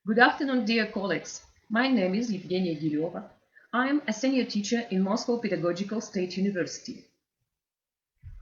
Good afternoon, dear colleagues. My name is Evgenia Gileva. I am a senior teacher in Moscow Pedagogical State University.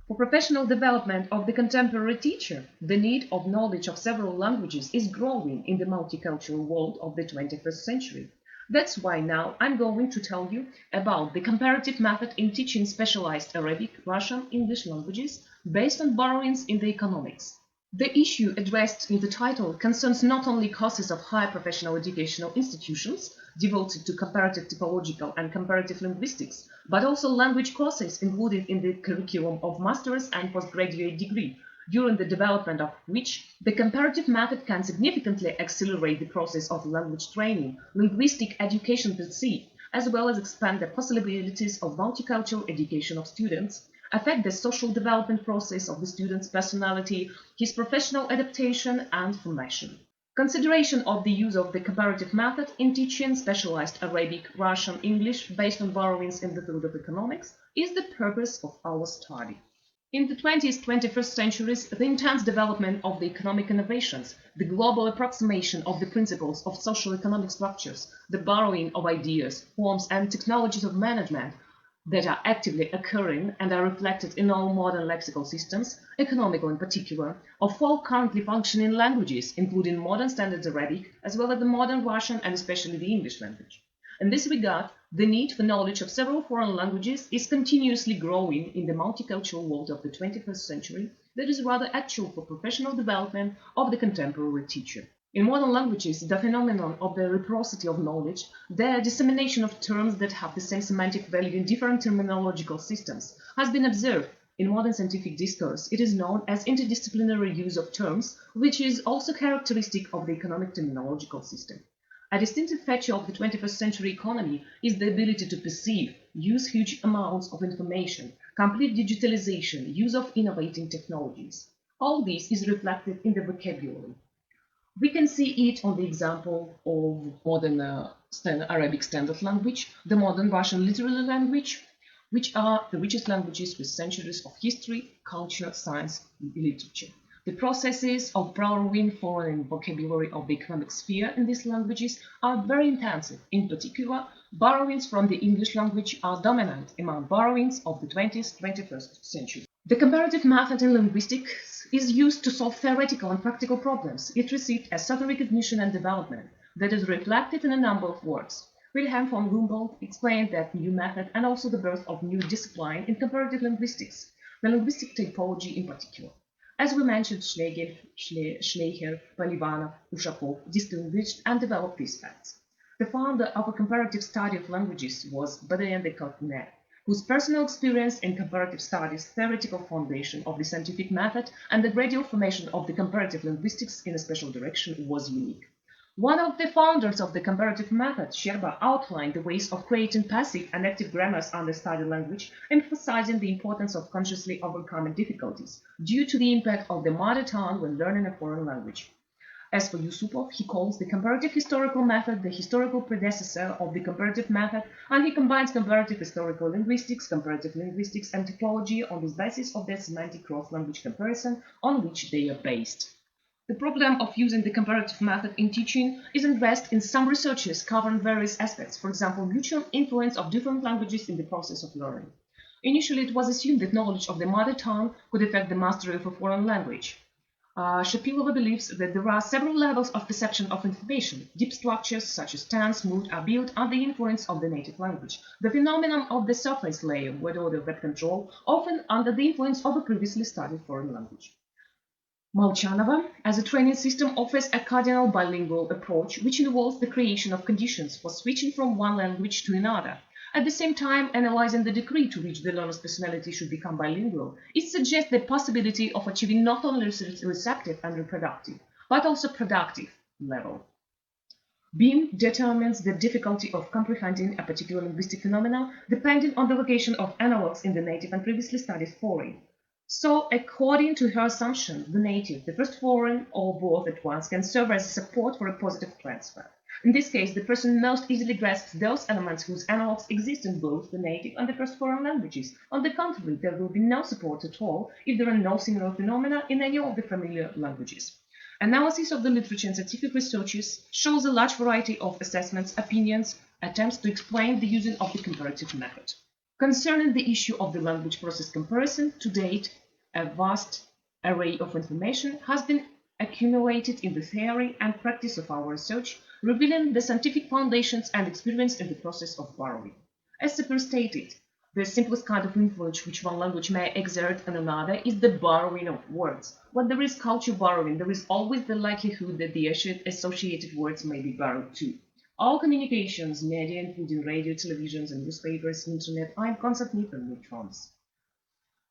For professional development of the contemporary teacher, the need of knowledge of several languages is growing in the multicultural world of the 21st century. That's why now I'm going to tell you about the comparative method in teaching specialized Arabic, Russian, English languages based on borrowings in the economics. The issue addressed in the title concerns not only courses of higher professional educational institutions devoted to comparative typological and comparative linguistics, but also language courses included in the curriculum of master's and postgraduate degree, during the development of which the comparative method can significantly accelerate the process of language training, linguistic education per se, as well as expand the possibilities of multicultural education of students, affect the social development process of the student's personality, his professional adaptation and formation. Consideration of the use of the comparative method in teaching specialized Arabic, Russian, English based on borrowings in the field of economics is the purpose of our study. In the 20th, 21st centuries, the intense development of the economic innovations, the global approximation of the principles of social economic structures, the borrowing of ideas, forms and technologies of management that are actively occurring and are reflected in all modern lexical systems, economical in particular, of all currently functioning languages, including modern Standard Arabic, as well as the modern Russian and especially the English language. In this regard, the need for knowledge of several foreign languages is continuously growing in the multicultural world of the 21st century that is rather actual for professional development of the contemporary teacher. In modern languages, the phenomenon of the reciprocity of knowledge, the dissemination of terms that have the same semantic value in different terminological systems, has been observed. In modern scientific discourse, it is known as interdisciplinary use of terms, which is also characteristic of the economic terminological system. A distinctive feature of the 21st century economy is the ability to perceive, use huge amounts of information, complete digitalization, use of innovating technologies. All this is reflected in the vocabulary. We can see it on the example of modern Arabic standard language, the modern Russian literary language, which are the richest languages with centuries of history, culture, science, and literature. The processes of borrowing foreign vocabulary of the economic sphere in these languages are very intensive. In particular, borrowings from the English language are dominant among borrowings of the 20th, 21st century. The comparative method in linguistics is used to solve theoretical and practical problems. It received a certain recognition and development that is reflected in a number of works. Wilhelm von Humboldt explained that new method and also the birth of new discipline in comparative linguistics, the linguistic typology in particular. As we mentioned, Schleicher, Polivanov, Ushakov distinguished and developed these facts. The founder of a comparative study of languages was Baudouin de Courtenay, whose personal experience in comparative studies, theoretical foundation of the scientific method, and the gradual formation of the comparative linguistics in a special direction was unique. One of the founders of the comparative method, Scherba, outlined the ways of creating passive and active grammars under studied language, emphasizing the importance of consciously overcoming difficulties due to the impact of the mother tongue when learning a foreign language. As for Yusupov, he calls the comparative historical method the historical predecessor of the comparative method, and he combines comparative historical linguistics, comparative linguistics, and typology on the basis of their semantic cross-language comparison on which they are based. The problem of using the comparative method in teaching is addressed in some researches covering various aspects, for example, mutual influence of different languages in the process of learning. Initially, it was assumed that knowledge of the mother tongue could affect the mastery of a foreign language. Shapilova believes that there are several levels of perception of information. Deep structures such as tense, mood are built under the influence of the native language. The phenomenon of the surface layer, word order, word control, often under the influence of a previously studied foreign language. Molchanova, as a training system, offers a cardinal bilingual approach, which involves the creation of conditions for switching from one language to another. At the same time, analyzing the degree to which the learner's personality should become bilingual, it suggests the possibility of achieving not only receptive and reproductive, but also productive level. Beam determines the difficulty of comprehending a particular linguistic phenomenon depending on the location of analogues in the native and previously studied foreign. So, according to her assumption, the native, the first foreign, or both at once, can serve as support for a positive transfer. In this case, the person most easily grasps those elements whose analogues exist in both the native and the first foreign languages. On the contrary, there will be no support at all if there are no similar phenomena in any of the familiar languages. Analysis of the literature and scientific researches shows a large variety of assessments, opinions, attempts to explain the using of the comparative method. Concerning the issue of the language process comparison, to date, a vast array of information has been accumulated in the theory and practice of our research, revealing the scientific foundations and experience in the process of borrowing. As Sapir stated, the simplest kind of influence which one language may exert on another is the borrowing of words. When there is culture borrowing, there is always the likelihood that the associated words may be borrowed too. All communications, media, including radio, televisions, and newspapers, internet, are in constant need of new forms.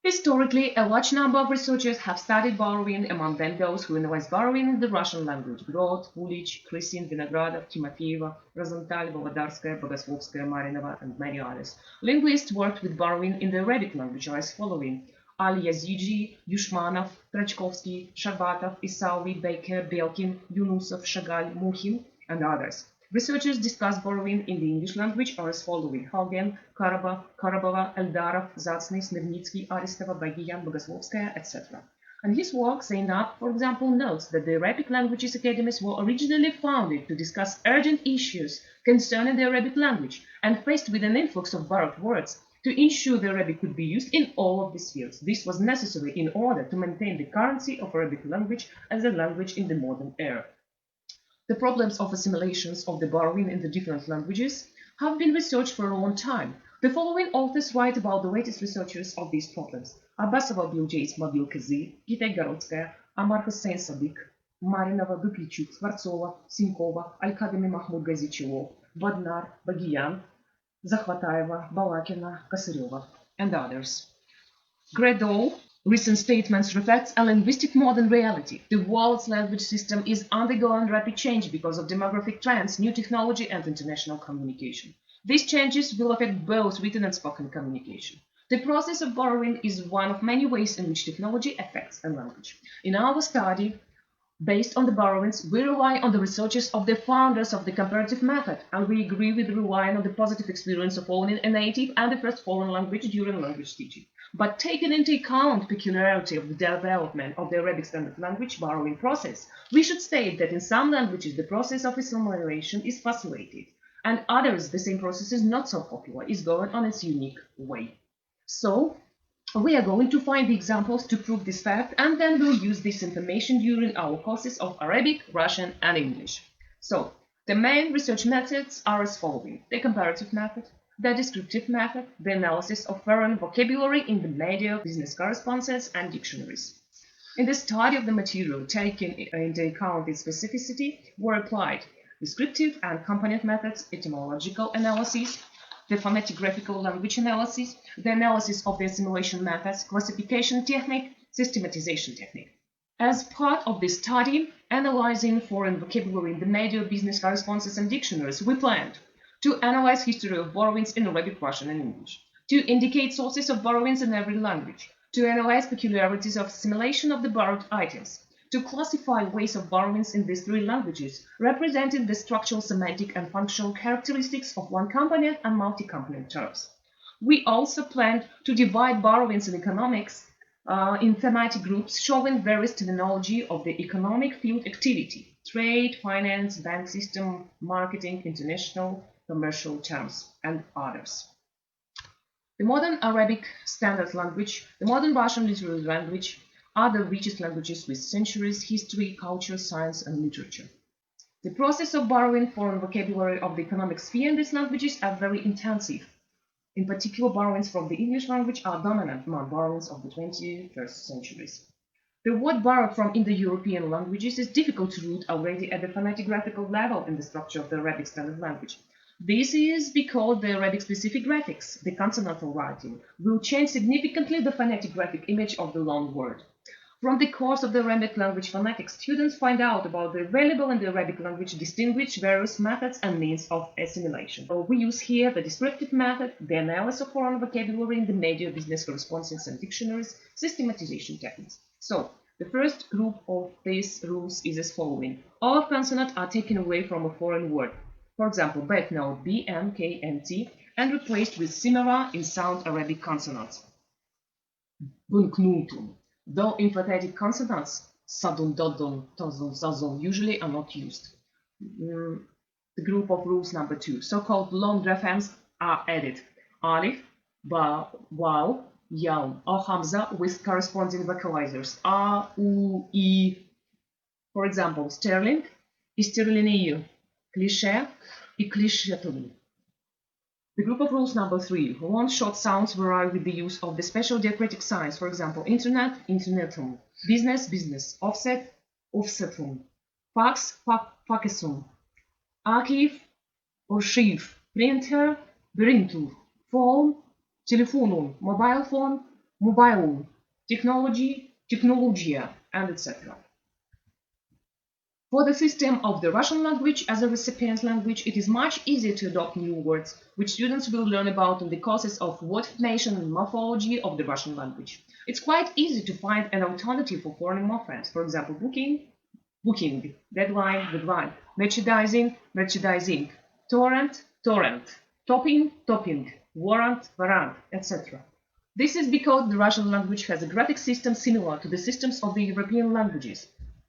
Historically, a large number of researchers have studied borrowing, among them those who analyze borrowing in the Russian language: Grot, Ulich, Krysin, Vinogradov, Timofeeva, Rosenthal, Volodarskaya, Bogoslovskaya, Marinova, and many others. Linguists worked with borrowing in the Arabic language as following: Al-Yazidi, Yushmanov, Trachkovsky, Sharbatov, Isaoui, Baker, Belkin, Yunusov, Shagal, Muhin, and others. Researchers discuss borrowing in the English language are as following: Halgen, Karabova, Eldarov, Zatsny, Smernitsky, Aristova, Bagiyan, Bogoslovskaya, etc. And his work, Zainab, for example, notes that the Arabic languages academies were originally founded to discuss urgent issues concerning the Arabic language, and faced with an influx of borrowed words, to ensure the Arabic could be used in all of these fields. This was necessary in order to maintain the currency of Arabic language as a language in the modern era. The problems of assimilations of the borrowing in the different languages have been researched for a long time. The following authors write about the latest researches of these problems: Abbasova, Biljays, Mobil Kazi, Gita Garodskaya, Amar Hussein Sadiq, Marinova, Buklichuk, Skvartsova, Sinkova, Al-Kademi, Mahmoud Gazichilov, Badnar, Bagiyan, Zakhvataeva, Balakina, Kosyreva, and others. Gredol recent statements reflects a linguistic modern reality. The world's language system is undergoing rapid change because of demographic trends, new technology, and international communication. These changes will affect both written and spoken communication. The process of borrowing is one of many ways in which technology affects a language. In our study, based on the borrowings, we rely on the researches of the founders of the comparative method, and we agree with relying on the positive experience of owning a native and the first foreign language during language teaching. But taking into account peculiarity of the development of the Arabic standard language borrowing process, we should state that in some languages the process of assimilation is facilitated, and others the same process is not so popular, is going on its unique way. So, we are going to find the examples to prove this fact, and then we'll use this information during our courses of Arabic, Russian, and English. So, the main research methods are as following: the comparative method, the descriptive method, the analysis of foreign vocabulary in the media, business correspondences, and dictionaries. In the study of the material, taking into account its specificity, were applied descriptive and component methods, etymological analysis, the phonetic graphical language analysis, the analysis of the assimilation methods, classification technique, systematization technique. As part of this study, analyzing foreign vocabulary in the media, business correspondences, and dictionaries, we planned to analyze history of borrowings in Arabic, Russian, and English, to indicate sources of borrowings in every language, to analyze peculiarities of assimilation of the borrowed items, to classify ways of borrowings in these three languages, representing the structural, semantic, and functional characteristics of one component and multi-component terms. We also planned to divide borrowings in economics in thematic groups showing various terminology of the economic field activity: trade, finance, bank system, marketing, international, commercial terms, and others. The modern Arabic standard language, the modern Russian literary language, are the richest languages with centuries, history, culture, science, and literature. The process of borrowing foreign vocabulary of the economic sphere in these languages are very intensive. In particular, borrowings from the English language are dominant among borrowings of the 21st centuries. The word borrowed from Indo-European languages is difficult to root already at the phonetic graphical level in the structure of the Arabic standard language. This is because the Arabic-specific graphics, the consonantal writing, will change significantly the phonetic graphic image of the long word. From the course of the Arabic language phonetics, students find out about the available in the Arabic language distinguish various methods and means of assimilation. We use here the descriptive method, the analysis of foreign vocabulary in the media, business correspondences, and dictionaries, systematization techniques. So, the first group of these rules is as following: all consonants are taken away from a foreign word. For example, banknote B, N, K, N, T, and replaced with similar in sound Arabic consonants. Bunknutum. Though emphatic consonants sadun, dodun, tazun, zazun usually are not used. The group of rules number 2. So-called long graphemes are added. Alif, ba, waw, yaw, or hamza with corresponding vocalizers. A, u, I. For example, sterling, istirliniyu, cliché, и cliché. The group of rules number 3. Long short sounds vary with the use of the special diacritic signs. For example, internet, internetum, business, business, offset, offsetum, fax, faxisum, archive, archive, printer, printer, phone, telefonum, mobile phone, mobilum, technology, technologia, and etc. For the system of the Russian language as a recipient language, it is much easier to adopt new words, which students will learn about in the courses of word formation and morphology of the Russian language. It's quite easy to find an alternative for foreign morphemes. For example, booking, booking, deadline, deadline, merchandising, merchandising, torrent, torrent, topping, topping, warrant, warrant, etc. This is because the Russian language has a graphic system similar to the systems of the European languages.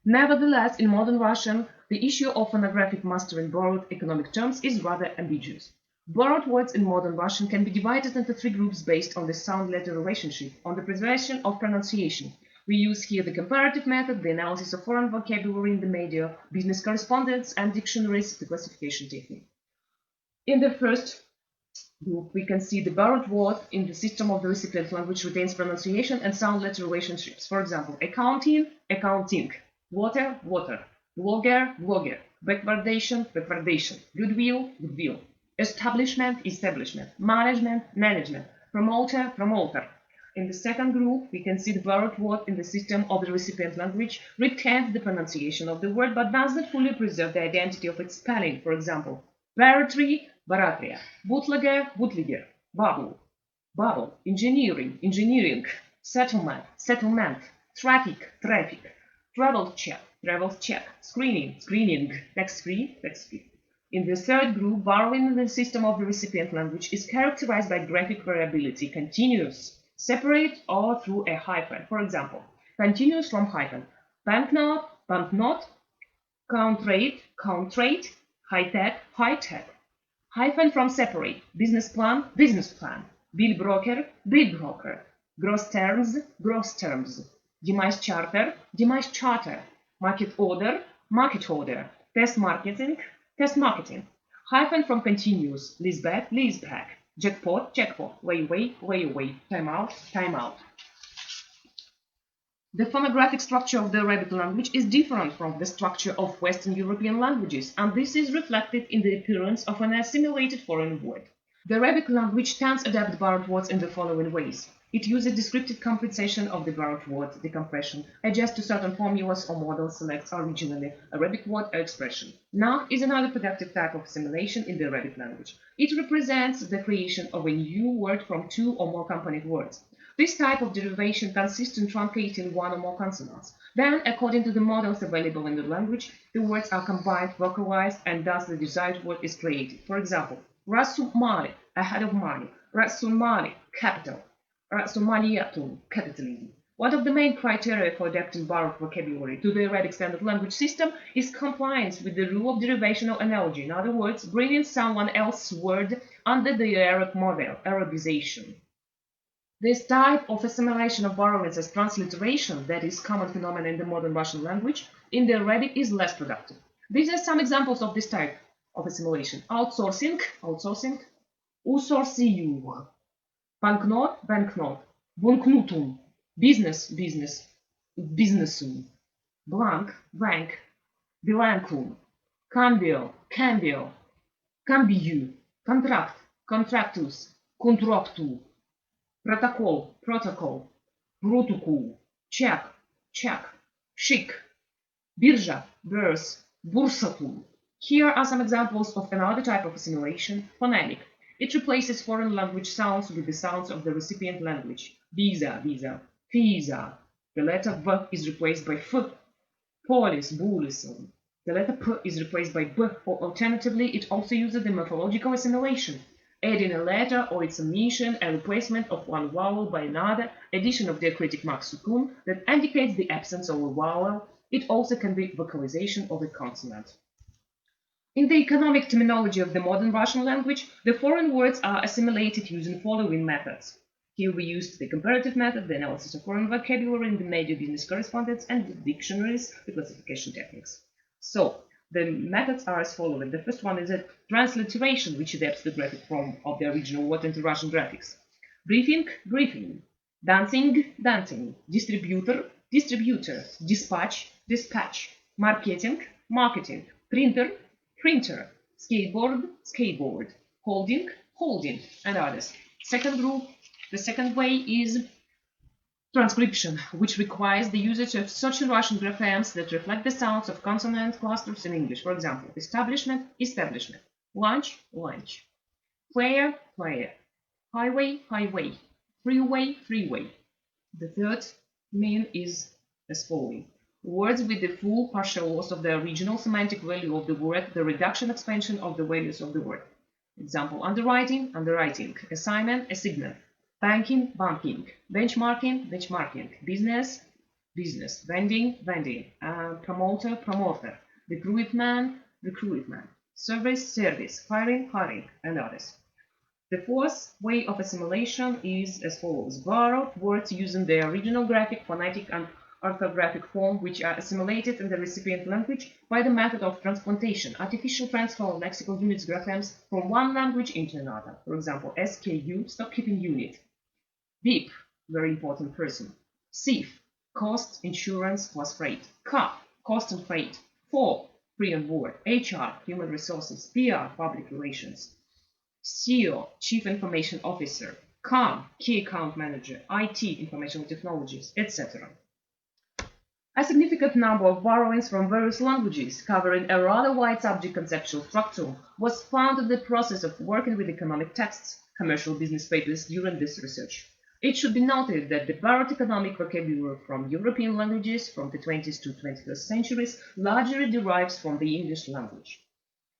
Nevertheless, in modern Russian, the issue of phonographic master in borrowed economic terms is rather ambiguous. Borrowed words in modern Russian can be divided into 3 groups based on the sound-letter relationship, on the preservation of pronunciation. We use here the comparative method, the analysis of foreign vocabulary in the media, business correspondence, and dictionaries, the classification technique. In the first group, we can see the borrowed word in the system of the recipient language retains pronunciation and sound-letter relationships. For example, accounting, accounting. Water, water. Blogger, blogger. Backwardation, backwardation. Goodwill, goodwill. Establishment, establishment. Management, management. Promoter, promoter. In the second group, we can see the borrowed word in the system of the recipient language retains the pronunciation of the word but does not fully preserve the identity of its spelling. For example, barratry, baratria. Bootlegger, bootlegger. Bubble, bubble. Engineering, engineering. Settlement, settlement. Traffic, traffic. Travel check, screening, screening, tax-free, tax-free. In the third group, borrowing in the system of the recipient language is characterized by graphic variability, continuous, separate, or through a hyphen. For example, continuous from hyphen, banknote, banknote, count rate, high-tech, high-tech. Hyphen from separate, business plan, business plan, bill broker, bill broker, gross terms, gross terms. Demise charter, demise charter, market order, market order, test marketing, test marketing. Hyphen from continuous, leaseback, leaseback, jackpot, jackpot, way, time out, time out. The phonographic structure of the Arabic language is different from the structure of Western European languages, and this is reflected in the appearance of an assimilated foreign word. The Arabic language tends to adapt borrowed words in the following ways. It uses descriptive compensation of the borrowed word, decompression, adjusts to certain formulas or models, selects originally Arabic word or expression. Naht is another productive type of assimilation in the Arabic language. It represents the creation of a new word from 2 or more component words. This type of derivation consists in truncating 1 or more consonants. Then, according to the models available in the language, the words are combined, vocalized, and thus the desired word is created. For example, Rasul Mali, a head of money, Rasul Mali, capital, Rasul Maliyatun, capitalism. One of the main criteria for adapting borrowed vocabulary to the Arabic standard language system is compliance with the rule of derivational analogy, in other words, bringing someone else's word under the Arab model, Arabization. This type of assimilation of borrowings as transliteration, that is common phenomenon in the modern Russian language, in the Arabic is less productive. These are some examples of this type of assimilation. Outsourcing, outsourcing, usorsiyu, banknote, banknote, bunknutum, business, business, businessum, blank, blank, bilancum, cambio, cambio, cambiu, contract, contractus, contractu, protocol, protocol, protocol, check, check, chic, birja, burs, bursatum. Here are some examples of another type of assimilation, phonemic. It replaces foreign language sounds with the sounds of the recipient language. Visa, visa, visa. The letter V is replaced by F. Polis, bulism. The letter P is replaced by B, or alternatively, it also uses the morphological assimilation. adding a letter or its omission, a replacement of one vowel by another, addition of diacritic mark sukun that indicates the absence of a vowel. It also can be vocalization of a consonant. In the economic terminology of the modern Russian language, the foreign words are assimilated using following methods. Here we used the comparative method, the analysis of foreign vocabulary in the major business correspondence, and the dictionaries, the classification techniques. So, the methods are as following. The first one is a transliteration, which adapts the graphic form of the original word into Russian graphics. Briefing, briefing. Dancing, dancing. Distributor, distributor. Dispatch, dispatch. Marketing, marketing. Printer, printer. Skateboard, skateboard. Holding, holding, and others. Second group, the second way is transcription, which requires the usage of certain Russian graphemes that reflect the sounds of consonant clusters in English. For example, establishment, establishment. Lunch, lunch. Player, player. Highway, highway. Freeway, freeway. The third mean is as following. Words with the full partial loss of the original semantic value of the word, the reduction expansion of the values of the word. Example, underwriting, underwriting. Assignment, assignment. Banking, banking. Benchmarking, benchmarking. Business, business. Vending, vending. Promoter, promoter. Recruitment, recruitment. Service, service. Hiring, hiring, and others. The fourth way of assimilation is as follows. Borrowed words using their original graphic, phonetic, and orthographic form, which are assimilated in the recipient language by the method of transplantation, artificial transfer of lexical units graphemes from one language into another. For example, SKU, stock-keeping unit. VIP, very important person. CIF, cost, insurance plus freight. CAP, cost and freight. FOB, free on board. HR, human resources. PR, public relations. CEO, Chief Information Officer, COM, Key Account Manager, IT, Information Technologies, etc. A significant number of borrowings from various languages, covering a rather wide subject conceptual structure, was found in the process of working with economic texts, commercial business papers during this research. It should be noted that the borrowed economic vocabulary from European languages from the 20th to 21st centuries largely derives from the English language.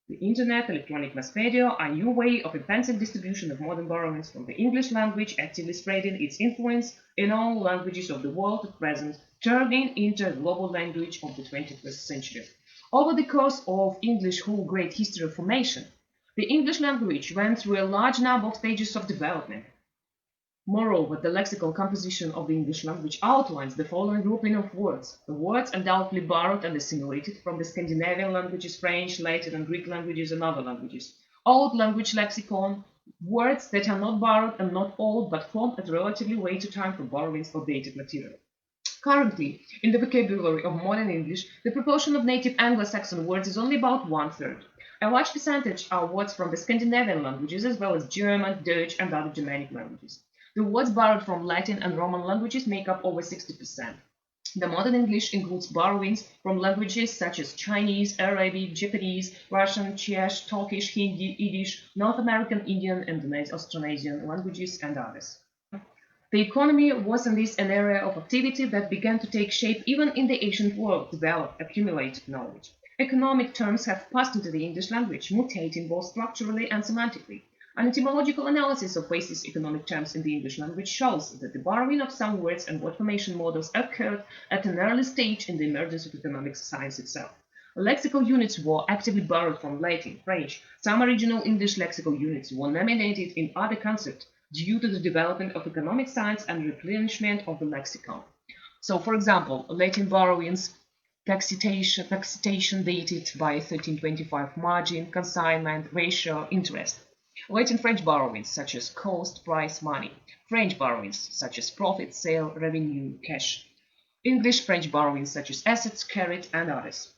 The Internet, electronic mass media, are a new way of intensive distribution of modern borrowings from the English language, actively spreading its influence in all languages of the world at present, turning into a global language of the 21st century. Over the course of English's whole great history of formation, the English language went through a large number of stages of development. Moreover, the lexical composition of the English language outlines the following grouping of words. The words undoubtedly borrowed and assimilated from the Scandinavian languages, French, Latin, and Greek languages and other languages. Old language lexicon, words that are not borrowed and not old, but formed at relatively later time from borrowings of dated material. Currently, in the vocabulary of modern English, the proportion of native Anglo-Saxon words is only about 1/3. A large percentage are words from the Scandinavian languages as well as German, Dutch, and other Germanic languages. The words borrowed from Latin and Roman languages make up over 60%. The modern English includes borrowings from languages such as Chinese, Arabic, Japanese, Russian, Czech, Turkish, Hindi, Yiddish, North American, Indian, Austronesian languages, and others. The economy was in this an area of activity that began to take shape even in the ancient world, develop, accumulated knowledge. Economic terms have passed into the English language, mutating both structurally and semantically. An etymological analysis of basis economic terms in the English language shows that the borrowing of some words and word formation models occurred at an early stage in the emergence of economic science itself. Lexical units were actively borrowed from Latin, French. Some original English lexical units were nominated in other concepts due to the development of economic science and replenishment of the lexicon. So, for example, Latin borrowings, taxation dated by 1325, margin, consignment, ratio, interest. Latin French borrowings such as cost, price, money. French borrowings such as profit, sale, revenue, cash. English French borrowings such as assets, carried, and others.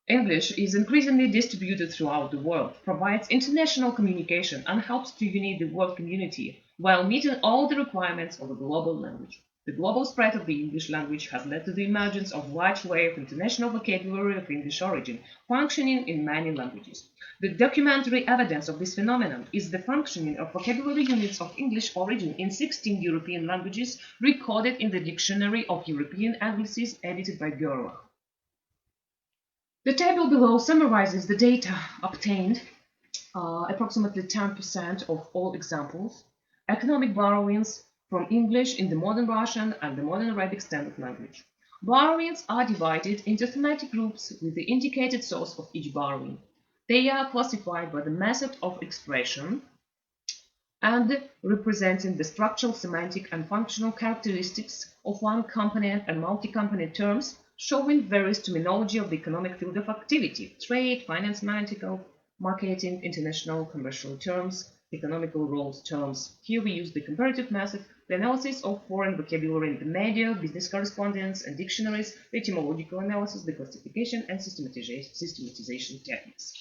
English is increasingly distributed throughout the world, provides international communication, and helps to unite the world community while meeting all the requirements of a global language. The global spread of the English language has led to the emergence of a wide array of international vocabulary of English origin, functioning in many languages. The documentary evidence of this phenomenon is the functioning of vocabulary units of English origin in 16 European languages, recorded in the Dictionary of European Anglicisms edited by Gerlach. The table below summarizes the data obtained approximately 10% of all examples, economic borrowings from English in the modern Russian and the modern Arabic standard language. Borrowings are divided into thematic groups with the indicated source of each borrowing. They are classified by the method of expression and representing the structural, semantic, and functional characteristics of one component and multi-component terms, showing various terminology of the economic field of activity: trade, finance, marketing, international, commercial terms, economical roles terms. Here we use the comparative method, the analysis of foreign vocabulary in the media, business correspondence and dictionaries, the etymological analysis, the classification and systematization techniques.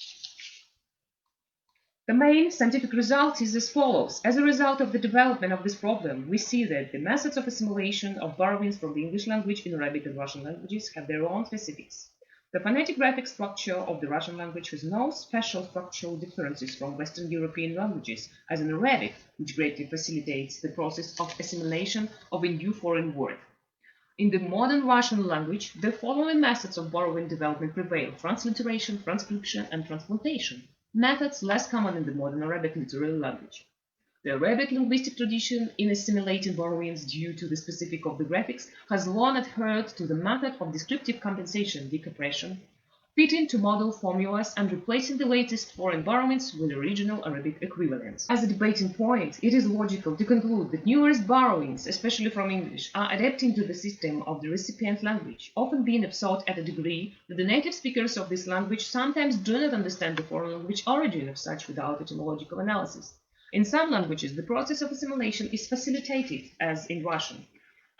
The main scientific result is as follows. As a result of the development of this problem, we see that the methods of assimilation of borrowings from the English language in Arabic and Russian languages have their own specifics. The phonetic graphic structure of the Russian language has no special structural differences from Western European languages, as in Arabic, which greatly facilitates the process of assimilation of a new foreign word. In the modern Russian language, the following methods of borrowing development prevail: transliteration, transcription, and transplantation. Methods less common in the modern Arabic literary language. The Arabic linguistic tradition in assimilating borrowings due to the specific of the graphics has long adhered to the method of descriptive compensation, decompression, fitting to model formulas and replacing the latest foreign borrowings with original Arabic equivalents. As a debating point, it is logical to conclude that numerous borrowings, especially from English, are adapting to the system of the recipient language, often being absorbed at a degree that the native speakers of this language sometimes do not understand the foreign language origin of such without etymological analysis. In some languages, the process of assimilation is facilitated, as in Russian,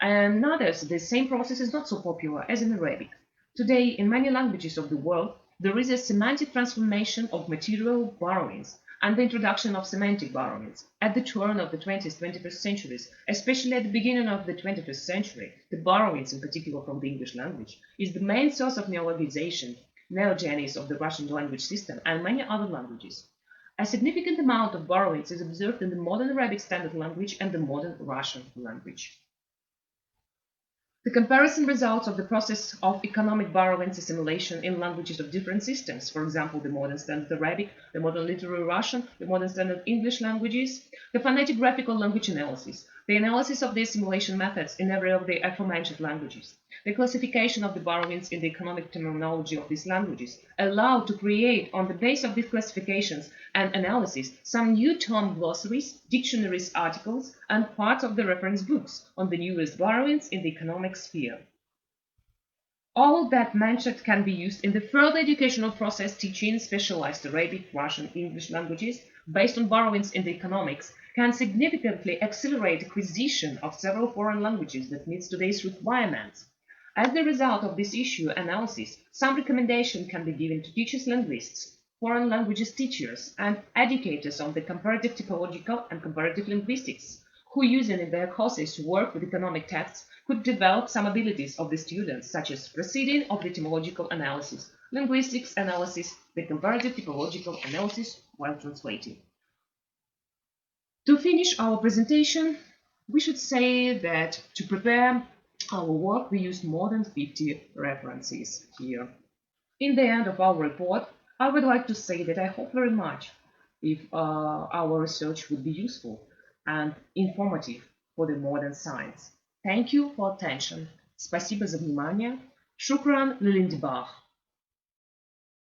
and in others, the same process is not so popular, as in Arabic. Today, in many languages of the world, there is a semantic transformation of material borrowings and the introduction of semantic borrowings. At the turn of the 20th, 21st centuries, especially at the beginning of the 21st century, the borrowings, in particular from the English language, is the main source of neologization, neogenes of the Russian language system and many other languages. A significant amount of borrowings is observed in the modern Arabic standard language and the modern Russian language. The comparison results of the process of economic borrowings assimilation in languages of different systems, for example, the modern standard Arabic, the modern literary Russian, the modern standard English languages, the phonetic graphical language analysis, the analysis of the assimilation methods in every of the aforementioned languages, the classification of the borrowings in the economic terminology of these languages, allow to create, on the basis of these classifications and analysis, some new term glossaries, dictionaries, articles, and parts of the reference books on the newest borrowings in the economic sphere. All that mentioned can be used in the further educational process teaching specialized Arabic, Russian, English languages based on borrowings in the economics can significantly accelerate acquisition of several foreign languages that meets today's requirements. As the result of this issue analysis, some recommendation can be given to teachers linguists, foreign languages teachers, and educators on the comparative typological and comparative linguistics, who using in their courses to work with economic texts could develop some abilities of the students, such as proceeding of the etymological analysis, linguistics analysis, the comparative typological analysis while translating. To finish our presentation, we should say that to prepare our work we used more than 50 references here. In the end of our report, I would like to say that I hope very much if our research would be useful and informative for the modern science. Thank you for attention. Спасибо за внимание. Шукран лилиндибах.